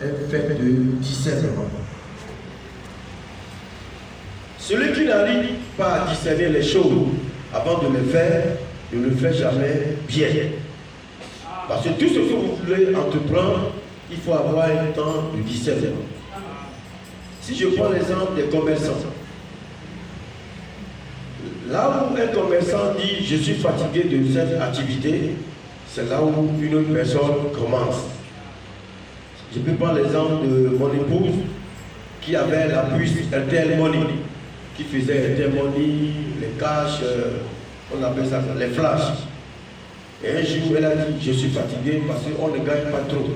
est fait de discernement. Celui qui n'arrive pas à discerner les choses avant de les faire, ne le fait jamais bien. Parce que tout ce que vous voulez entreprendre, il faut avoir un temps de discernement. Si je prends l'exemple des commerçants, là où un commerçant dit « je suis fatigué de cette activité », c'est là où une autre personne commence. Je peux prendre l'exemple de mon épouse qui avait la puce Airtel Money, qui faisait Airtel Money, les cash, on appelle ça les flashs. Et un jour, elle a dit « je suis fatigué parce qu'on ne gagne pas trop ».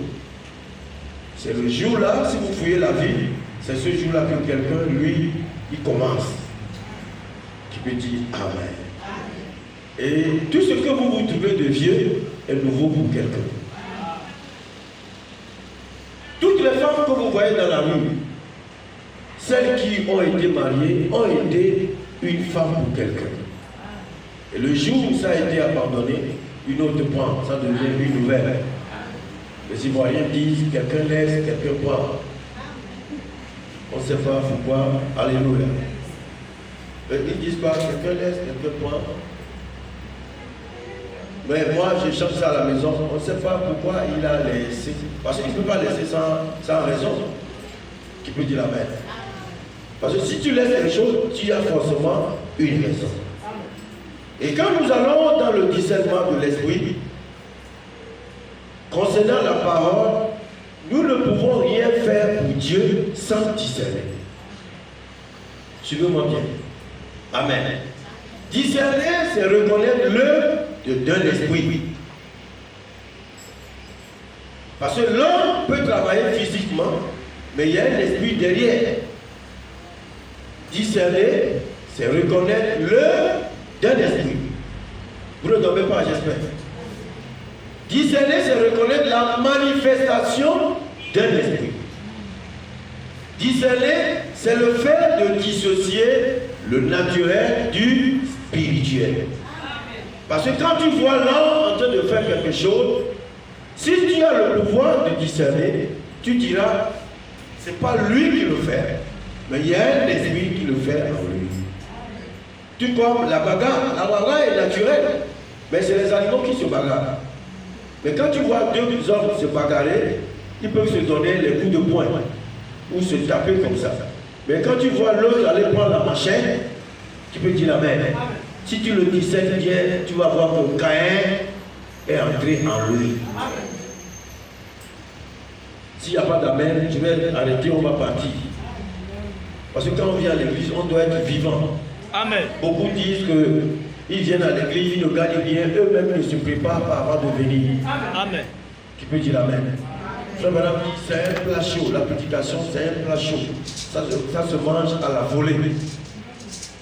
C'est le jour-là, si vous fouillez la vie, c'est ce jour-là que quelqu'un, lui, il commence. Qui peut dire Amen. Et tout ce que vous vous trouvez de vieux est nouveau pour quelqu'un. Toutes les femmes que vous voyez dans la rue, celles qui ont été mariées, ont été une femme pour quelqu'un. Et le jour où ça a été abandonné, une autre prend, ça devient une nouvelle. Les Ivoiriens disent quelqu'un laisse, quelqu'un prend. On ne sait pas pourquoi. Alléluia. Ils ne disent pas quelqu'un laisse, quelqu'un prend. Mais moi, je chante ça à la maison. On ne sait pas pourquoi il a laissé. Parce qu'il ne peut pas laisser sans raison. Qui peut dire Amen. Parce que si tu laisses les choses, tu as forcément une raison. Et quand nous allons dans le discernement de l'esprit, concernant la parole, nous ne pouvons rien faire pour Dieu sans discerner. Suivez-moi bien. Amen. Discerner, c'est reconnaître d'un esprit. Parce que l'homme peut travailler physiquement, mais il y a un esprit derrière. Discerner, c'est reconnaître d'un esprit. Vous ne dormez pas, j'espère. Discerner, c'est reconnaître la manifestation d'un esprit. Discerner, c'est le fait de dissocier le naturel du spirituel. Parce que quand tu vois l'homme en train de faire quelque chose, si tu as le pouvoir de discerner, tu diras, c'est pas lui qui le fait, mais il y a un esprit qui le fait en lui. Tu vois, la bagarre est naturelle, mais c'est les animaux qui se bagarrent. Mais quand tu vois deux hommes se bagarrer, ils peuvent se donner les coups de poing ou se taper comme ça. Mais quand tu vois l'autre aller prendre la machette, tu peux dire Amen. Si tu le discernes bien, tu vas voir que Caïn est entré en lui. S'il n'y a pas d'Amen, je vais arrêter, on va partir. Parce que quand on vient à l'église, on doit être vivant. Amen. Beaucoup disent qu'ils viennent à l'église, ils ne gagnent rien, eux-mêmes ne se préparent pas avant de venir. Amen. Qui peut dire Amen. Frère Madame dit, c'est un plat chaud, la prédication c'est un plat chaud. Ça se mange à la volée.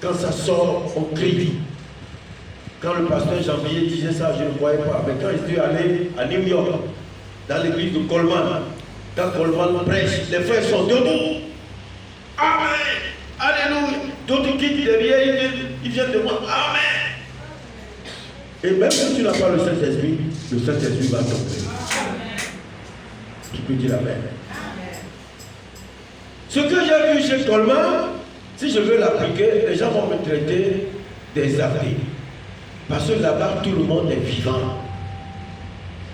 Quand ça sort, on crie. Quand le pasteur Jean-Pierre disait ça, je ne croyais pas. Mais quand il est allé à New York, dans l'église de Coleman, quand Coleman prêche, les frères sont debout. Amen. Alléluia. D'autres quittent derrière, ils viennent de moi. Amen. Et même si tu n'as pas le Saint-Esprit va t'ouvrir. Tu peux dire Amen. Ce que j'ai vu chez Coleman, si je veux l'appliquer, les gens vont me traiter des athées. Parce que là-bas, tout le monde est vivant.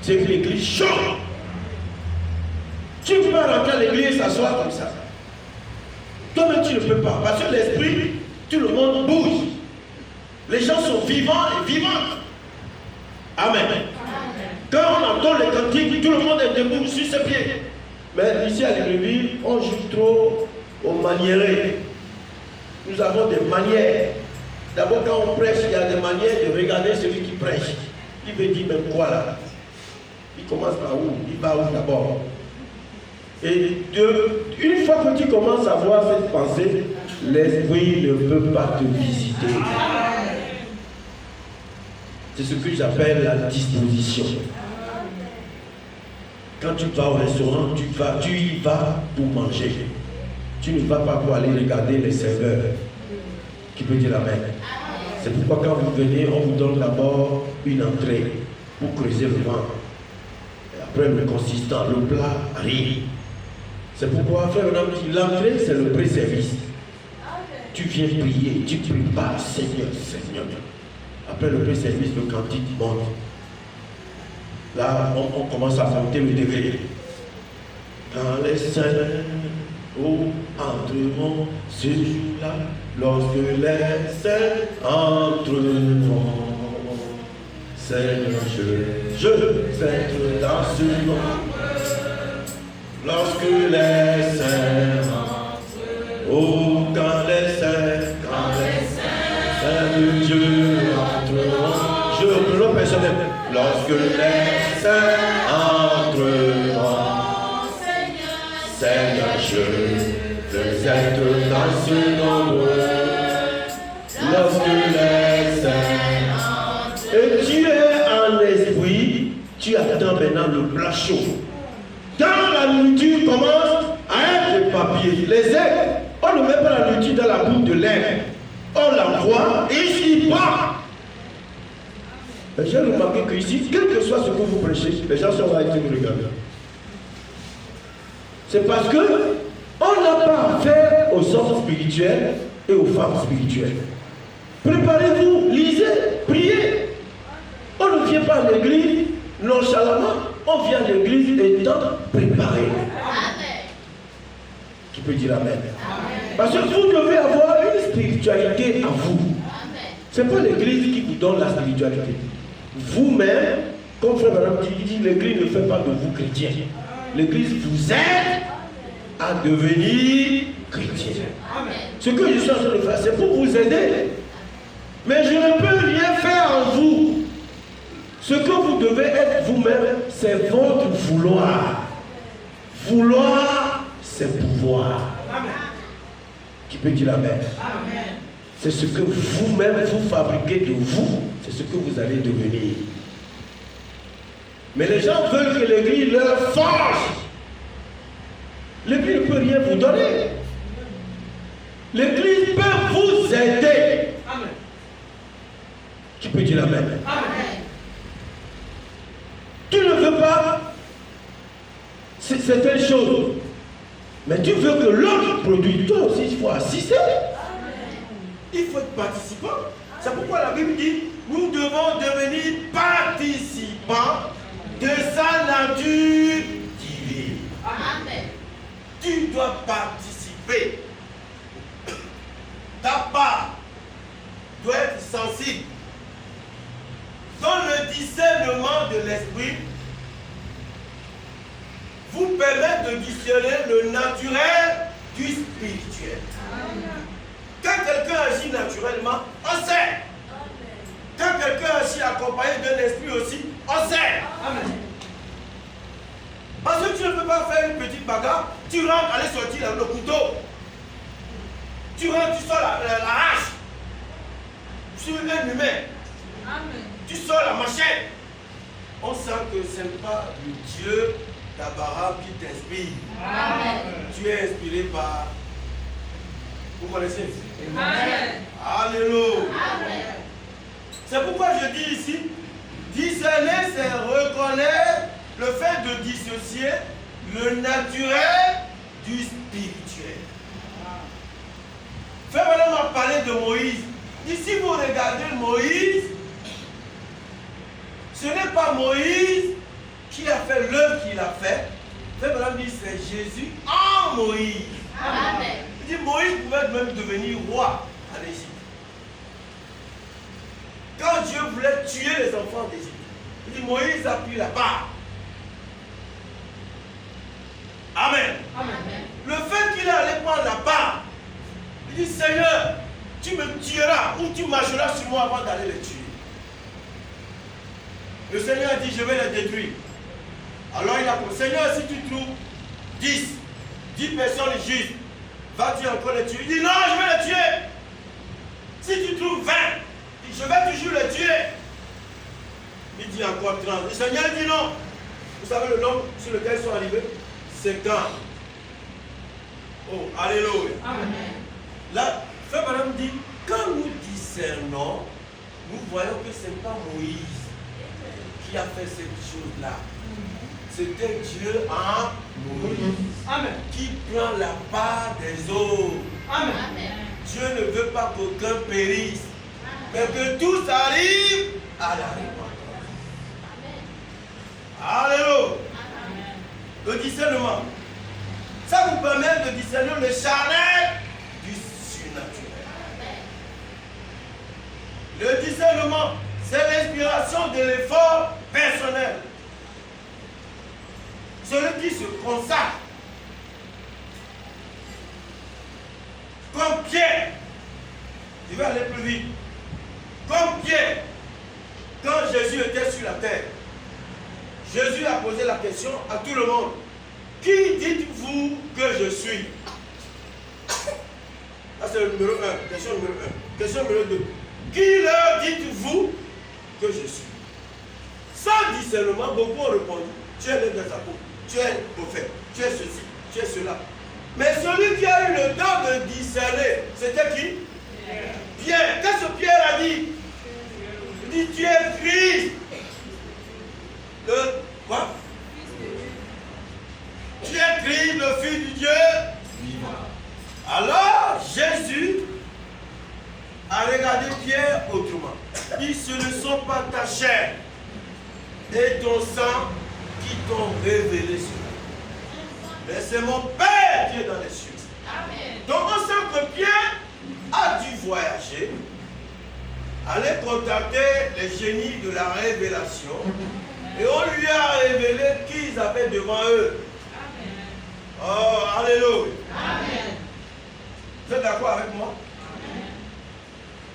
C'est que l'église chante. Tu ne peux pas rentrer à l'église et s'asseoir comme ça. Toi-même, tu ne peux pas. Parce que l'esprit, tout le monde bouge. Les gens sont vivants et vivantes. Amen. Quand on entend les cantiques, tout le monde est debout sur ses pieds. Mais ici à l'église, on joue trop au maniéré. Nous avons des manières. D'abord, quand on prêche, il y a des manières de regarder celui qui prêche. Il veut dire même quoi là? Il commence par où? Il va où d'abord? Et une fois que tu commences à voir cette pensée, l'esprit ne peut pas te visiter. C'est ce que j'appelle la disposition. Quand tu vas au restaurant, tu y vas pour manger. Tu ne vas pas pour aller regarder les serveurs. Qui peut dire Amen. C'est pourquoi quand vous venez, on vous donne d'abord une entrée pour creuser le ventre. Et après le consistant, le plat arrive. C'est pourquoi, frère, l'entrée, c'est le pré-service. Tu viens prier, tu prépares, Seigneur, Seigneur. Après le pré-service, le cantique monte. Là, on commence à monter le degré. Dans les saints, entreront ce jour-là, lorsque les saints entreront. Seigneur, je vais être dans ce nom. Lorsque les saints entreront, quand les saints de Dieu entreront. Je reprends personnel. Lorsque les saints entreront, Seigneur, je veux être dans ce nombre. Lorsque les saints, et tu es en esprit, tu attends maintenant le plat chaud. Quand la nourriture commence à être papier, les aigles, on ne met pas la nourriture dans la bouche de l'aigle. On l'envoie et il part. J'ai remarqué que ici, quel que soit ce que vous prêchez, les gens sont là et vous regardent. C'est parce que on n'a pas affaire aux hommes spirituels et aux femmes spirituelles. Préparez-vous, lisez, priez. On ne vient pas à l'église nonchalamment, on vient à l'église étant préparé. Qui peut dire amen? Parce que vous devez avoir une spiritualité à vous. Ce n'est pas l'église qui vous donne la spiritualité. Vous-même, comme frère Madame dit, l'église ne fait pas de vous chrétiens. L'église vous aide à devenir chrétien. Ce que je suis en train de faire, c'est pour vous aider. Mais je ne peux rien faire en vous. Ce que vous devez être vous-même, c'est votre vouloir. Vouloir, c'est pouvoir. Amen. Qui peut dire amen? Amen. C'est ce que vous-même vous fabriquez de vous, c'est ce que vous allez devenir. Mais les gens veulent que l'église leur forge. L'église ne peut rien vous donner. L'église peut vous aider. Amen. Qui peut dire amen? Amen. Tu ne veux pas certaines choses, mais tu veux que l'autre produit. Toi aussi, il faut assister. Il faut être participant. C'est pourquoi la Bible dit, nous devons devenir participants de sa nature divine. Amen. Tu dois participer. Ta part doit être sensible. Dans le discernement de l'esprit, vous permet de discerner le naturel du spirituel. Amen. Quand quelqu'un agit naturellement, on sait. Quand quelqu'un agit accompagné d'un esprit aussi, on sait. Amen. Parce que tu ne peux pas faire une petite bagarre, tu rentres, aller sortir le couteau. Tu rentres, tu sors la hache sur un humain. Amen. Tu sors la machette. On sent que ce n'est pas le Dieu d'Abraham qui t'inspire. Amen. Tu es inspiré par... Vous connaissez? Amen. Alléluia. Amen. C'est pourquoi je dis ici, discerner, c'est reconnaître le fait de dissocier le naturel du spirituel. Frère Madame m'a parlé de Moïse. Ici, vous regardez Moïse, ce n'est pas Moïse qui a fait l'œuvre qu'il a fait. Frère Madame dit, c'est Jésus en Moïse. Amen. Il dit, Moïse pouvait même devenir roi en Égypte. Quand Dieu voulait tuer les enfants d'Égypte, il dit, Moïse a pris la part. Amen. Amen. Le fait qu'il allait prendre la part, il dit, Seigneur, tu me tueras ou tu marcheras sur moi avant d'aller les tuer. Le Seigneur a dit, je vais les détruire. Alors il a dit, Seigneur, si tu trouves 10 personnes justes, vas-tu encore les tuer? Il dit, non, je vais les tuer. Si tu trouves 20, je vais toujours les tuer. Il dit encore 30. Le Seigneur dit non. Vous savez le nombre sur lequel ils sont arrivés? 50. Oh, alléluia. Amen. Là, Frère Madame dit, quand nous discernons, nous voyons que ce n'est pas Moïse qui a fait cette chose-là. C'était Dieu en Moïse. Amen. Qui prend la part des autres. Amen. Dieu ne veut pas qu'aucun périsse, mais que tous arrivent à la repentance. Alléluia. Le discernement. Ça vous permet de discerner le charnel du surnaturel. Le discernement, c'est l'inspiration de l'effort personnel. Celui qui se consacre. Comme Pierre. Je vais aller plus vite. Comme Pierre. Quand Jésus était sur la terre, Jésus a posé la question à tout le monde. Qui dites-vous que je suis? Ça c'est le numéro 1. Question numéro 1. Question numéro 2. Qui leur dites-vous que je suis? Sans discernement, beaucoup ont répondu. Tu es l'un des apôtres, tu es le prophète, tu es ceci, tu es cela. Mais celui qui a eu le temps de discerner, c'était qui? Pierre. Qu'est-ce que Pierre a dit? Il dit, tu es Christ. Quoi? Tu es Christ, le Fils du Dieu vivant. Alors, Jésus a regardé Pierre autrement. Il dit, ce ne sont pas ta chair et ton sang qui t'ont révélé cela. Mais c'est mon Père qui est dans les cieux. Amen. Donc on sent que Pierre a dû voyager, aller contacter les génies de la révélation, et on lui a révélé qui ils avaient devant eux. Amen. Oh, alléluia. Amen. Vous êtes d'accord avec moi? Amen.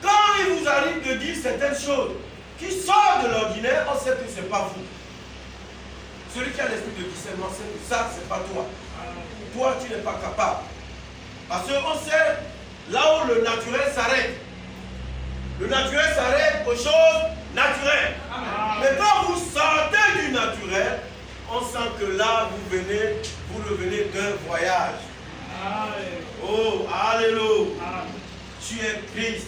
Quand il vous arrive de dire certaines choses qui sortent de l'ordinaire, on sait que ce n'est pas vous. Celui qui a l'esprit de discernement, c'est que ça, ce n'est pas toi. Toi, tu n'es pas capable. Parce qu'on sait là où le naturel s'arrête. Le naturel s'arrête aux choses naturelles. Mais quand vous sortez du naturel, on sent que là, vous revenez d'un voyage. Oh, alléluia. Tu es Christ,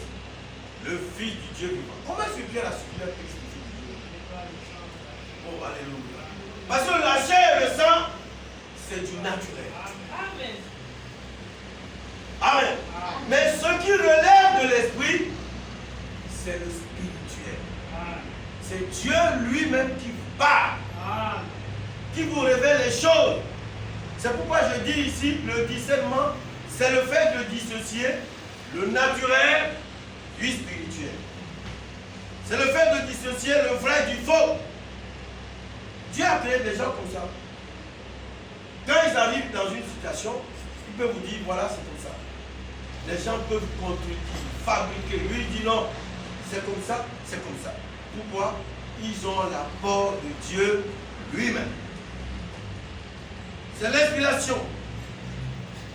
le Fils du Dieu vivant. Comment est-ce que Pierre a su qu'il est Christ, le Fils du Dieu vivant? Oh, alléluia. Parce que la chair et le sang, c'est du naturel. Amen. Amen. Mais ce qui relève de l'esprit, c'est le spirituel. C'est Dieu lui-même qui vous parle, qui vous révèle les choses. C'est pourquoi je dis ici, le discernement, c'est le fait de dissocier le naturel du spirituel. C'est le fait de dissocier le vrai du faux. Dieu a créé des gens comme ça. Quand ils arrivent dans une situation, il peut vous dire, voilà, c'est comme ça. Les gens peuvent contredire, fabriquer. Lui, il dit non, c'est comme ça, c'est comme ça. Pourquoi? Ils ont l'apport de Dieu lui-même. C'est l'inspiration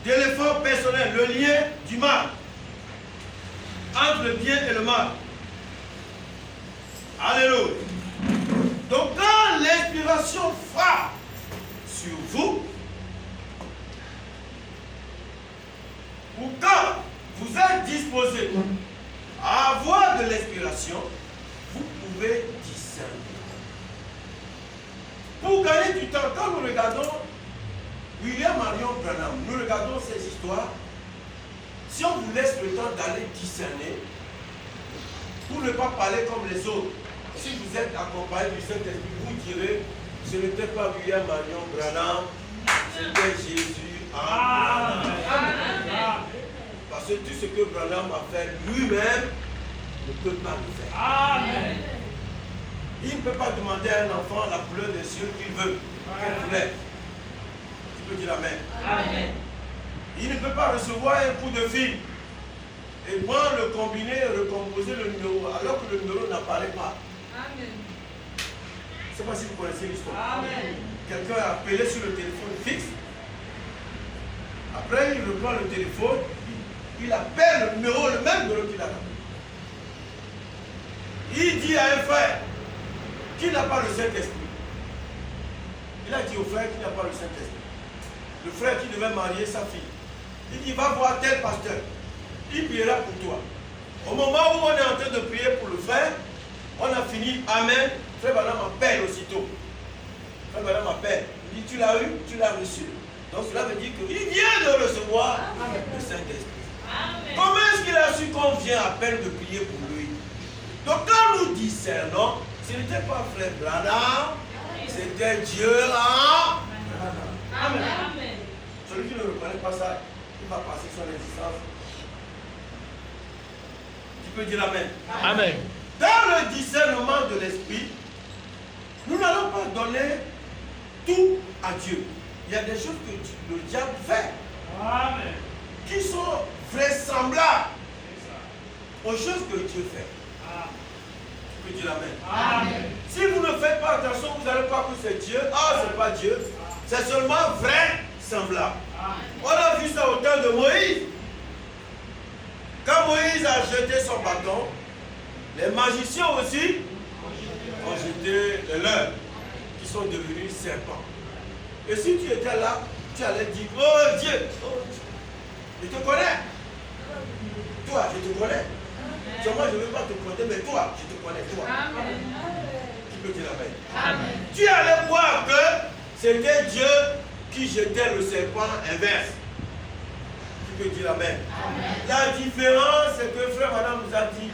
de l'effort personnel, le lien du mal entre le bien et le mal. Alléluia. Donc quand l'inspiration frappe sur vous, ou quand vous êtes disposé à avoir de l'inspiration, vous pouvez discerner. Pour gagner du temps, quand nous regardons William Marion Branham, nous regardons ces histoires, si on vous laisse le temps d'aller discerner, pour ne pas parler comme les autres, si vous êtes accompagné du Saint-Esprit, vous direz, ce n'était pas William Marion Branham, c'était Jésus en Branham. Parce que tout ce que Branham a fait lui-même ne peut pas le faire. Amen. Il ne peut pas demander à un enfant la couleur des cieux qu'il veut. Quelle couleur? Tu peux dire Amen. Amen. Il ne peut pas recevoir un coup de fil et prendre le combiné et recomposer le numéro alors que le numéro n'apparaît pas. Amen. Je ne sais pas si vous connaissez l'histoire. Quelqu'un a appelé sur le téléphone fixe. Après, il reprend le téléphone. Il appelle le numéro, le même numéro qu'il a appelé. Il dit à un frère qui n'a pas le Saint-Esprit. Il a dit au frère qui n'a pas le Saint-Esprit. Le frère qui devait marier sa fille. Il dit, va voir tel pasteur. Il priera pour toi. Au moment où on est en train de prier pour le frère, on a fini, Amen. Frère Branham m'appelle aussitôt. Frère Branham m'appelle. Il dit, tu l'as eu, tu l'as reçu. Donc cela veut dire qu'il vient de recevoir le Saint-Esprit. Comment est-ce qu'il a su qu'on vient à peine de prier pour lui? Donc quand nous discernons, ce n'était pas frère Branham, c'était Dieu en Amen. Celui qui ne reconnaît pas ça, il va passer son existence. Tu peux dire Amen. Amen. Dans le discernement de l'esprit, nous n'allons pas donner tout à Dieu. Il y a des choses que le diable fait. Amen. Qui sont vraisemblables aux choses que Dieu fait. Tu peux dire Amen. Amen. Si vous ne faites pas attention, vous allez croire que c'est Dieu. Ah, c'est pas Dieu. C'est seulement vraisemblable. On a vu ça au temps de Moïse. Quand Moïse a jeté son bâton, les magiciens aussi ont jeté les leurs, qui sont devenus serpents. Et si tu étais là, tu allais dire, oh Dieu, je te connais. Toi, je te connais. Moi, je ne veux pas te connaître, mais toi, je te connais, toi. Tu peux dire Amen. Tu allais voir que c'était Dieu qui jetait le serpent inverse. Tu peux dire Amen. La différence, c'est que frère madame nous a dit,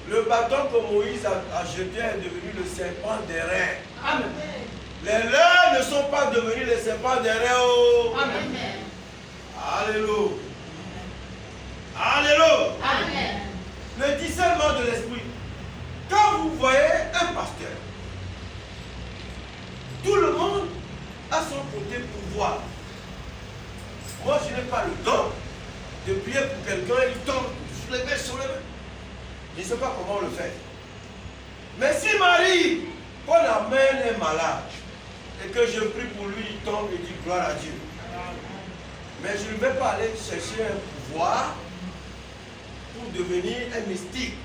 le bâton que Moïse a jeté est devenu le serpent des reins. Amen. Les leurs ne sont pas devenus les serpents des reins. Oh. Amen. Alléluia. Alléluia. Amen. Le discernement de l'esprit. Quand vous voyez un pasteur, tout le monde a son côté pouvoir. Moi, je n'ai pas le don de prier pour quelqu'un, il tombe sur les mains, sur les mains. Je ne sais pas comment on le fait. Mais s'il m'arrive qu'on amène un malade et que je prie pour lui, il tombe et dit gloire à Dieu. Mais je ne vais pas aller chercher un pouvoir pour devenir un mystique.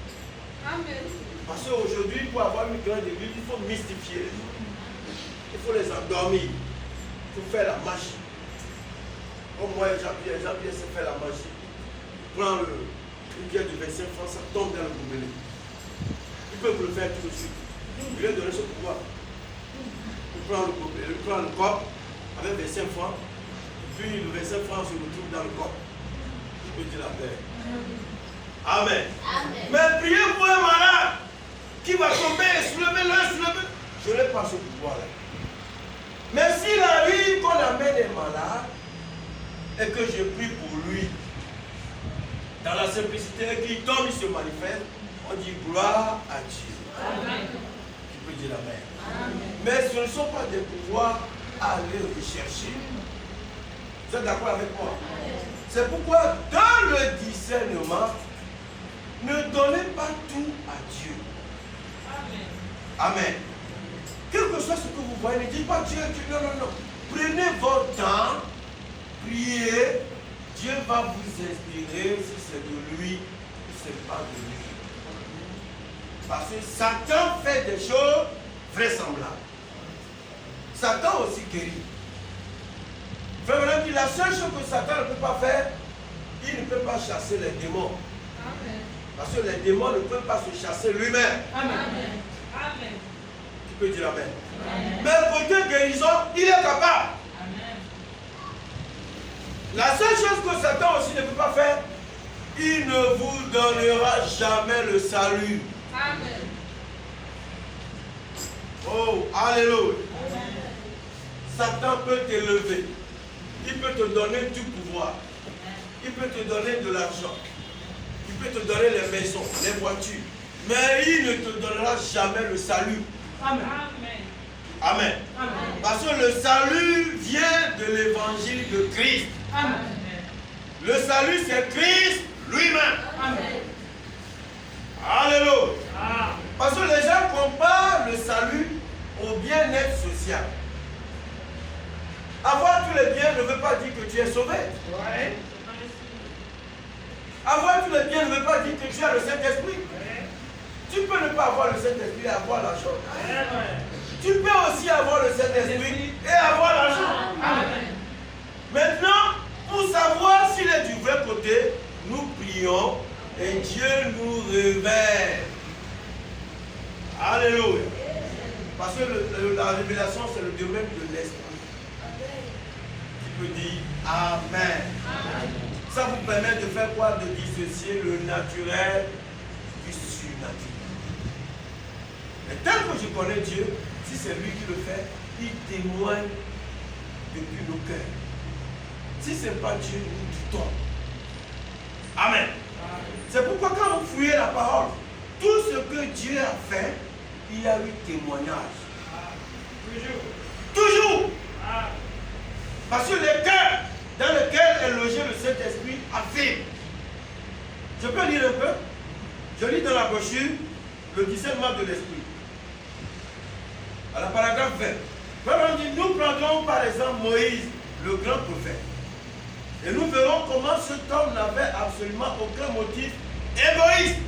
Amen. Parce qu'aujourd'hui, pour avoir une grande église, il faut mystifier les gens. Il faut les endormir. Il faut faire la magie. Comme moi, Jean-Pierre sait faire la magie. Il prend une pierre de 25 francs, ça tombe dans le gobelet. Il peut vous le faire tout de suite. Il lui a donné ce pouvoir. Il prend le gobelet, il prend le corps avec 25 francs. Puis le 25 francs se retrouve dans le corps. Je peux dire la paix. Amen. Amen. Mais priez pour un malade qui va tomber et soulever. Je n'ai pas ce pouvoir-là. Mais s'il arrive qu'on amène un malade et que je prie pour lui, dans la simplicité qu'il tombe, il se manifeste, on dit gloire à Dieu. Amen. Tu peux dire Amen. Amen. Mais ce ne sont pas des pouvoirs à aller rechercher. Vous êtes d'accord avec moi? C'est pourquoi dans le discernement, ne donnez pas tout à Dieu. Amen. Quel que soit ce que vous voyez, ne dites pas Dieu, Dieu, non. Prenez votre temps, priez. Dieu va vous inspirer si c'est de lui ou si ce n'est pas de lui. Parce que Satan fait des choses vraisemblables. Satan aussi guérit. Frère, la seule chose que Satan ne peut pas faire, il ne peut pas chasser les démons. Amen. Parce que les démons ne peuvent pas se chasser lui-même. Amen. Tu peux dire Amen. Amen. Mais côté guérison, il est capable. Amen. La seule chose que Satan aussi ne peut pas faire, il ne vous donnera jamais le salut. Amen. Oh, alléluia. Satan peut t'élever. Il peut te donner du pouvoir. Il peut te donner de l'argent. Il peut te donner les maisons, les voitures. Mais il ne te donnera jamais le salut. Amen. Amen. Amen. Parce que le salut vient de l'évangile de Christ. Amen. Le salut, c'est Christ lui-même. Amen. Alléluia. Ah. Parce que les gens comparent le salut au bien-être social. Avoir tous les biens ne veut pas dire que tu es sauvé. Ouais. Avoir tous les biens ne veut pas dire que tu as le Saint-Esprit. Tu peux ne pas avoir le Saint-Esprit et avoir l'argent. Tu peux aussi avoir le Saint-Esprit et avoir l'argent. Amen. Maintenant, pour savoir s'il est du vrai côté, nous prions et Dieu nous révèle. Alléluia. Parce que la révélation, c'est le domaine de l'esprit. Tu peux dire dit Amen. Ça vous permet de faire quoi? De dissocier le naturel du surnaturel. Et tel que je connais Dieu, si c'est lui qui le fait, il témoigne depuis nos cœurs. Si ce n'est pas Dieu, nous doutons. Amen. C'est pourquoi quand vous fouillez la parole, tout ce que Dieu a fait, il y a eu témoignage. Toujours. Parce que les cœurs dans lesquels est logé le Saint-Esprit affirment. Je peux lire un peu? Je lis dans la brochure le discernement de l'Esprit. À la paragraphe 20. On dit, nous prendrons par exemple Moïse, le grand prophète. Et nous verrons comment cet homme n'avait absolument aucun motif égoïste.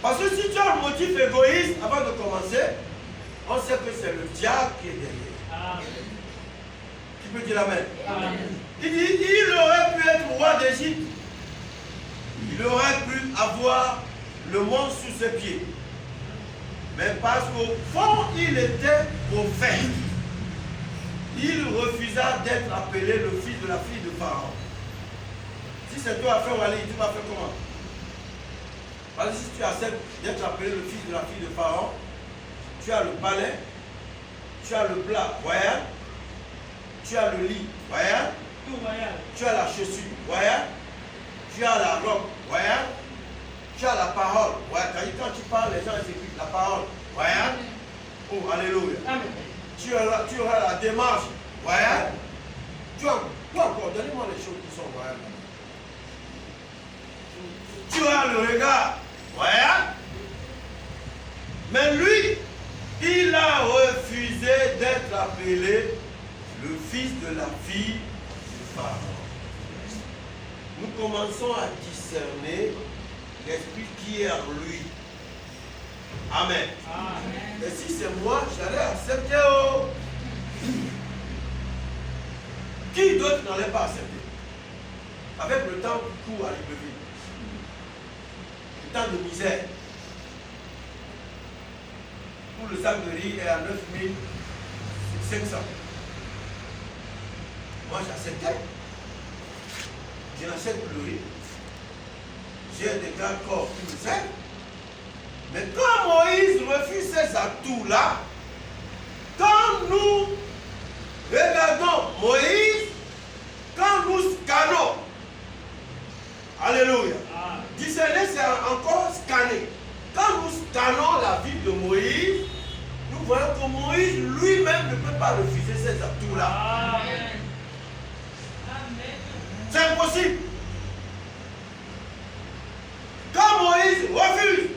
Parce que si tu as un motif égoïste, avant de commencer, on sait que c'est le diable qui est derrière. Amen. Qui peut dire Amen? Amen. Il dit, il aurait pu être roi d'Égypte. Il aurait pu avoir le monde sous ses pieds. Mais parce qu'au fond, il était prophète. Il refusa d'être appelé le fils de la fille de Pharaon. Si c'est toi à faire Wally, tu vas faire comment? Parce que si tu acceptes d'être appelé le fils de la fille de Pharaon, tu as le palais, tu as le plat royal, tu as le lit royal, tu as la chaussure royale, tu as la robe royale, tu as la parole royale. Quand tu parles, les gens exécutent la parole royale. Oh, alléluia. Amen. Tu auras la démarche royale. Quoi encore? Donnez-moi les choses qui sont royales. Tu auras le regard royal. Mais lui, il a refusé d'être appelé le fils de la fille du Pharaon. Nous commençons à discerner l'esprit qui est en lui. Amen. Amen. Et si c'est moi, j'allais accepter. Oh. Qui d'autre n'allait pas accepter? Avec le temps qui court à Libreville. Le temps de misère. Pour le sac de riz est à 9500. Moi j'acceptais. Je n'achète plus le riz. J'ai des grands corps qui me servent. Mais quand Moïse refuse ces atouts-là, quand nous regardons Moïse, quand nous scannons, alléluia, discerner c'est encore scanner. Quand nous scannons la vie de Moïse, nous voyons que Moïse lui-même ne peut pas refuser ces atouts-là. C'est impossible. Quand Moïse refuse,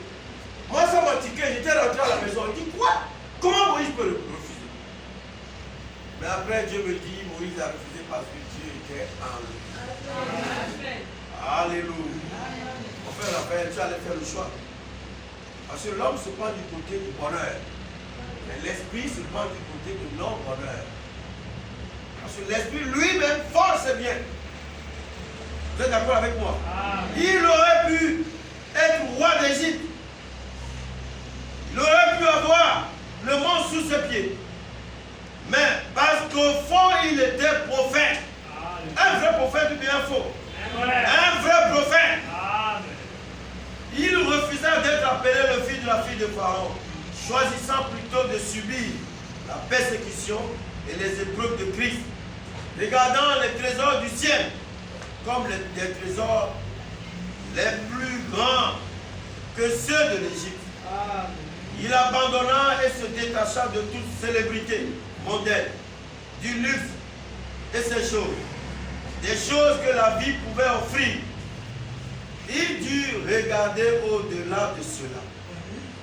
moi ça m'a tiqué, j'étais rentré à la maison, il dit quoi? Comment Moïse peut le refuser? Mais après Dieu me dit, Moïse a refusé parce que Dieu était en lui. Alléluia. Mon frère Raphaël, tu allais faire le choix. Parce que l'homme se prend du côté du bonheur. Mais l'esprit se prend du côté du non-bonheur. Parce que l'esprit lui-même force bien. Vous êtes d'accord avec moi? Il aurait pu être roi d'Égypte. Il aurait pu avoir le monde sous ses pieds. Mais parce qu'au fond, il était prophète. Un vrai prophète ou bien faux? Un vrai prophète. Il refusa d'être appelé le fils de la fille de Pharaon, choisissant plutôt de subir la persécution et les épreuves de Christ, regardant les trésors du ciel comme des trésors les plus grands que ceux de l'Égypte. Il abandonna et se détacha de toute célébrité mondaine, du luxe et ces choses, des choses que la vie pouvait offrir. Il dut regarder au-delà de cela.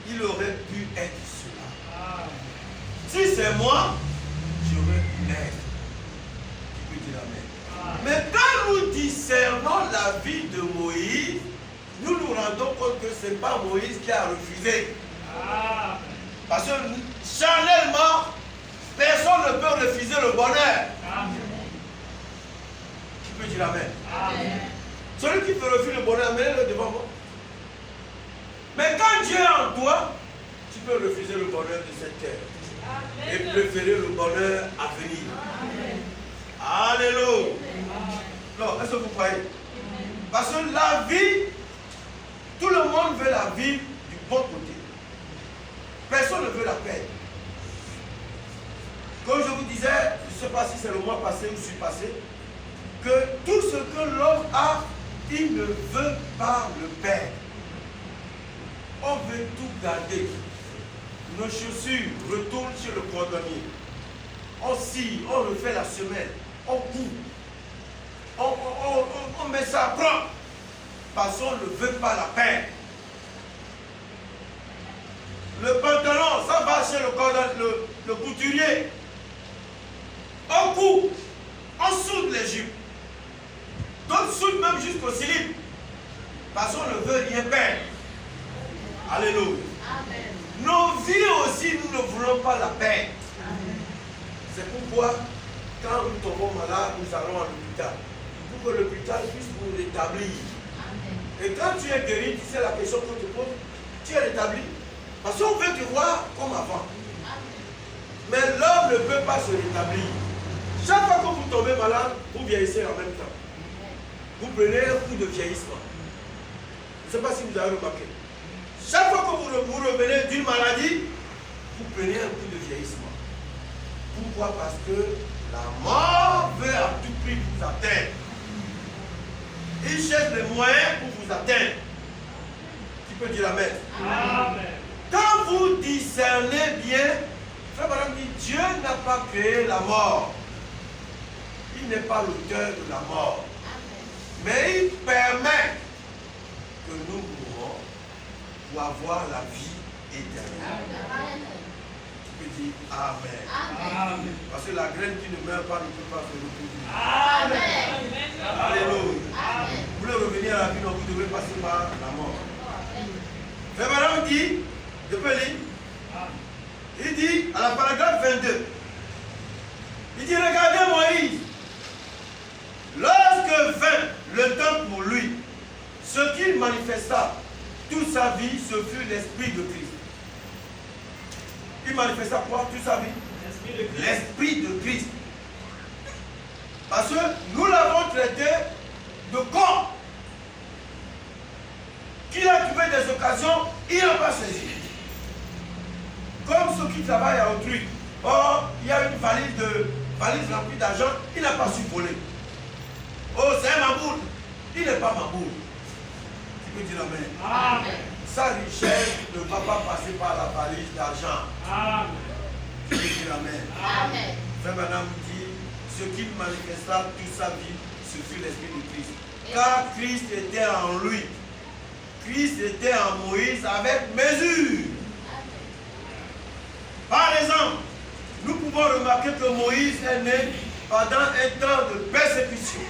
Il aurait pu être cela. Si c'est moi, j'aurais pu l'être. Tu peux dire Amen. Mais quand nous discernons la vie de Moïse, nous nous rendons compte que ce n'est pas Moïse qui a refusé. Parce que charnellement, personne ne peut refuser le bonheur. Tu peux dire Amen. Celui qui peut refuser le bonheur, mets-le devant moi. Mais quand Dieu est en toi, tu peux refuser le bonheur de cette terre. Et préférer le bonheur à venir. Alléluia. Non, est-ce que vous croyez? Parce que la vie, tout le monde veut la vie du bon côté. Personne ne veut la paix. Comme je vous disais, je ne sais pas si c'est le mois passé ou celui passé, que tout ce que l'homme a, il ne veut pas le perdre. On veut tout garder. Nos chaussures retournent chez le cordonnier. On scie, on refait la semelle, on coupe. On met ça à prendre. Parce qu'on ne veut pas la perdre. Le pantalon, ça va chez le couturier. On coupe, on soude les jupes. D'autres soudent même jusqu'au slip. Parce qu'on ne veut rien perdre. Alléluia. Amen. Nos vies aussi, nous ne voulons pas la perdre. C'est pourquoi, quand nous tombons malades, nous allons à l'hôpital. Pour que l'hôpital puisse nous rétablir. Et quand tu es guéri, tu sais la question qu'on te pose, tu es rétabli. Parce qu'on veut te voir comme avant. Mais l'homme ne peut pas se rétablir. Chaque fois que vous tombez malade, vous vieillissez en même temps. Vous prenez un coup de vieillissement. Je ne sais pas si vous avez remarqué. Chaque fois que vous revenez d'une maladie, vous prenez un coup de vieillissement. Pourquoi? Parce que la mort veut à tout prix vous atteindre. Il cherche les moyens pour vous atteindre. Tu peux dire amen. Amen. Quand vous discernez bien, frère madame dit, Dieu n'a pas créé la mort. Il n'est pas l'auteur de la mort. Mais il permet que nous mourons pour avoir la vie éternelle. Tu peux dire amen. Amen. Parce que la graine qui ne meurt pas ne peut pas se reproduire. Amen. Alléluia. Vous voulez revenir à la vie, donc vous devez passer par la mort. Frère madame dit, je peux lire. Il dit, à la paragraphe 22, il dit, regardez Moïse, lorsque vint le temps pour lui, ce qu'il manifesta toute sa vie, ce fut l'Esprit de Christ. Il manifesta quoi toute sa vie? L'Esprit de Christ. Parce que nous l'avons traité de corps. Qu'il a trouvé des occasions, il n'a pas saisi. Comme ceux qui travaillent à autrui. Or, il y a une valise remplie d'argent, il n'a pas su voler. Oh, c'est un maboule. Il n'est pas maboule. Tu peux dire amen. Amen. Sa richesse ne va pas passer par la valise d'argent. Amen. Tu peux dire amen. Amen. Frère madame dit, ce qu'il manifesta toute sa vie, ce fut l'Esprit de Christ. Car Christ était en lui. Christ était en Moïse avec mesure. Par exemple, nous pouvons remarquer que Moïse est né pendant un temps de persécution.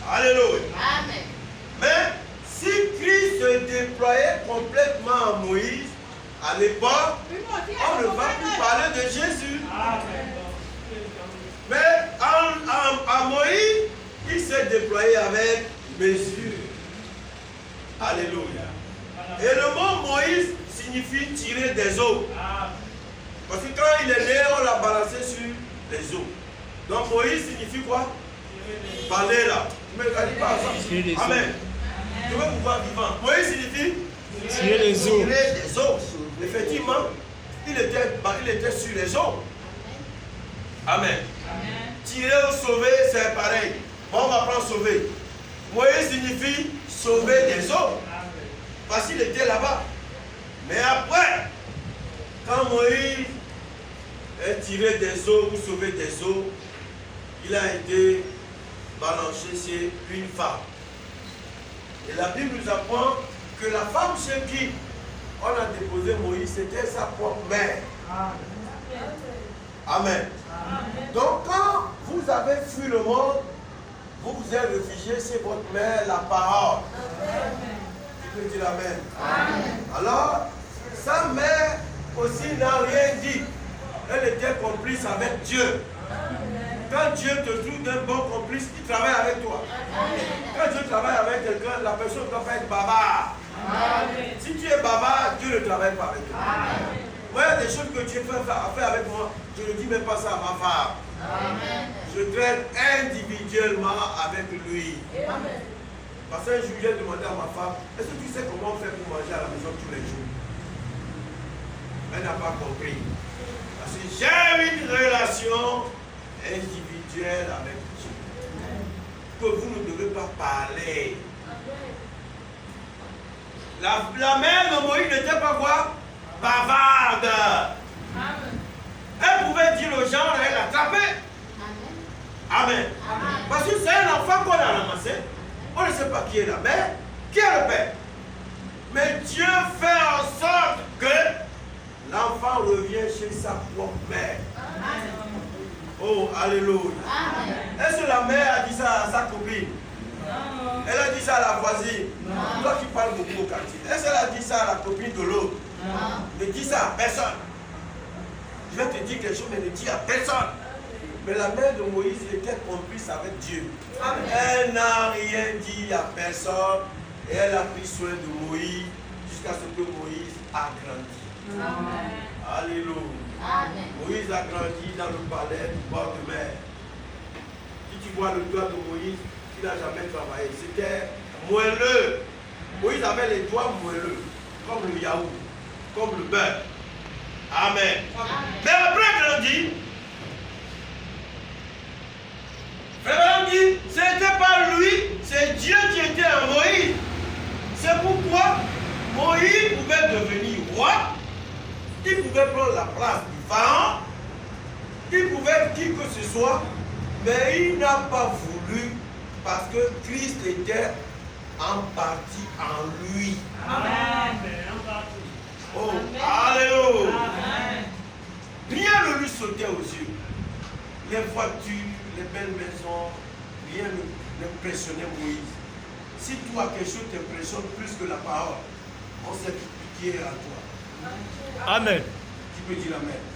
Alléluia. Amen. Mais si Christ se déployait complètement en Moïse, à l'époque, on ne va plus parler de Jésus. Mais à Moïse, il s'est déployé avec mesure. Alléluia. Et le mot Moïse signifie tirer des eaux. Parce que quand il est né, on l'a balancé sur les eaux. Donc Moïse signifie quoi? Parler là. Tu me dis pas ça. Amen. Je veux vous voir vivant. Moïse signifie Tirer les eaux. tirer des eaux. Effectivement, il était sur les eaux. Amen. Tirer ou sauver, c'est pareil. Bon, on va prendre sauver. Moïse signifie sauver des eaux. Parce qu'il était là-bas. Mais après, quand Moïse est tiré des eaux ou sauvé des eaux, il a été balancé chez une femme. Et la Bible nous apprend que la femme chez qui on a déposé Moïse, c'était sa propre mère. Amen. Donc quand vous avez fui le monde, vous vous êtes réfugié chez votre mère, la parole. Tu peux dire amen. Alors, sa mère aussi n'a rien dit. Elle était complice avec Dieu. Quand Dieu te trouve d'un bon complice, il travaille avec toi. Quand Dieu travaille avec quelqu'un, la personne ne doit pas être bavard. Si tu es bavard, Dieu ne travaille pas avec toi. Moi, il y a des choses que Dieu fait avec moi, je ne dis même pas ça à ma femme. Je je traite individuellement avec lui. Amen. Parce qu'un jour, j'ai demandé à ma femme, est-ce que tu sais comment on fait pour manger à la maison tous les jours? Elle n'a pas compris. Parce que j'ai une relation individuelle avec Dieu. Que vous ne devez pas parler. La mère de Moïse n'était pas quoi? Bavarde. Amen. Elle pouvait dire aux gens, elle l'attraper. Amen. Parce que c'est un enfant qu'on a ramassé. On ne sait pas qui est la mère, qui est le père. Mais Dieu fait en sorte que l'enfant revient chez sa propre mère. Oh, alléluia. Est-ce que la mère a dit ça à sa copine? Non. Elle a dit ça à la voisine? Toi qui parles beaucoup au quartier. Est-ce qu'elle a dit ça à la copine de l'autre? Ne dis ça à personne. Je vais te dire quelque chose, mais ne dis à personne. Mais la mère de Moïse était complice avec Dieu. Elle n'a rien dit à personne. Et elle a pris soin de Moïse jusqu'à ce que Moïse a grandi. Amen. Alléluia. Moïse a grandi dans le palais du bord de mer. Si tu vois le doigt de Moïse, il n'a jamais travaillé. C'était moelleux. Moïse avait les doigts moelleux, comme le yaourt, comme le beurre. Amen. Mais après grandi, Frère dit, ce n'était pas lui, c'est Dieu qui était en Moïse. C'est pourquoi Moïse pouvait devenir roi, il pouvait prendre la place du pharaon, il pouvait dire que ce soit, mais il n'a pas voulu parce que Christ était en partie en lui. Amen. Oh, alléluia. Rien ne lui sautait aux yeux. Les voitures, les belles maisons, rien n'impressionnait Moïse. Si toi, quelque chose t'impressionne plus que la parole, on sait qui est à toi. Amen. Tu peux dire amen.